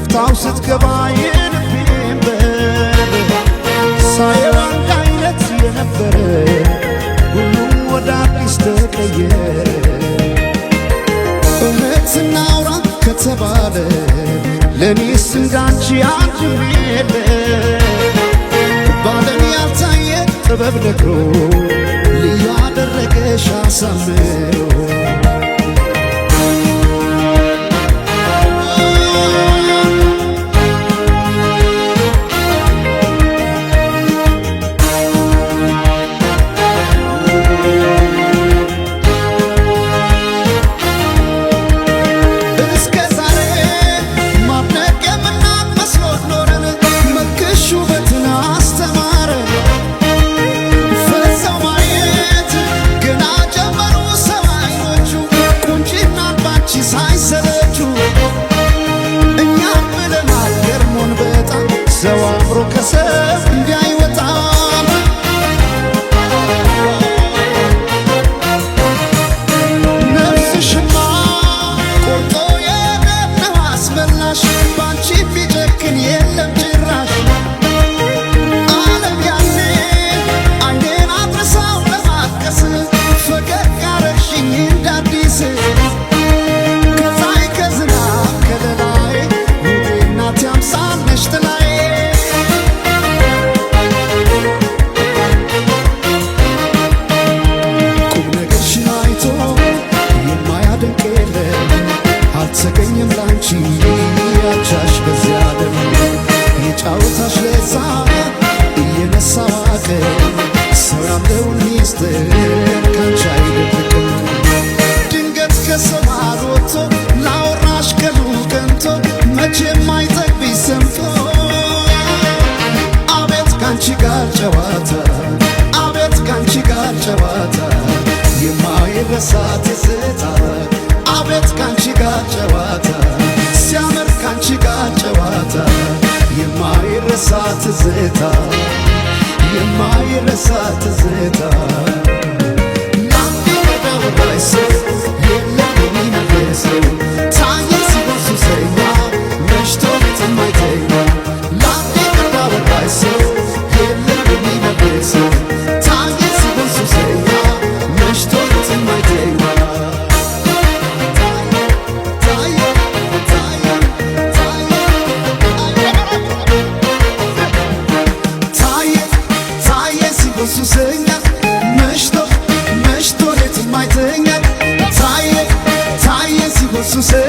ከፍታው ስትገባ የልቤን በር ሳየው አንድ አይነት የነበረ ሁሉም ወደ አዲስ ተቀየረ። እውነት እናውራ ከተባለ ለኔስ እንዳንቺ አንድም የለ ባለም ያልታየ ጥበብ ነግሮ ልዩ አደረገሽ አሳምሮ ሰው አምሮ ከሰብ እንዳይወጣም ነፍስሽማ ቆርጦ የገነው አስመላሽ ባንቺ ቢጨክን የለም ጭራሽ ዓለም ያኔ አይኔን አድርሳው ለማቀስ ፈገግ አረግሽኝ እንዳዲስ ከፀሐይ ከዝናብ ከለላይ ውቤ እናቴ አምሳል ነሽ ጥላይ አልተገኘም ላንቺ ያቻሽ በዚያ ዓለም የጫወታሽ ለዛ እየነሳ ዋቀ ሰው ያለውን ሚስጥር ካንቺ አይደብቅም። ድንገት ከሰው መሃል ወጥቶ ላወራሽ ቀኑ ቀንቶ መቼም አይጠግብሽ ሰምቶ አቤት ካንቺ ጋር ጨዋታ አቤት ካንቺ ጋር ጨዋታ የማይረሳ ትዝታ አቤት ካንቺ ጋር ጨዋታ ሲያምር ካንቺ ጋር ጨዋታ የማይረሳ ትዝታ የማይረሳ ትዝታ ናፍቆ ወዳወራሽ ሰው የለም የሚነግር ሰው ታየ ሲበሱ ሰኛ መሽቶ የማይተኛ ናፍቆ ወዳወራሽ ሰው የለም የሚነግር ሰው ታየ ሲበሱ ሰኛ መሽቶ የማይተኛ ሱሰኛ መሽቶ ሌት የማይተኛ ታየ ሲሆን ሱሰኛ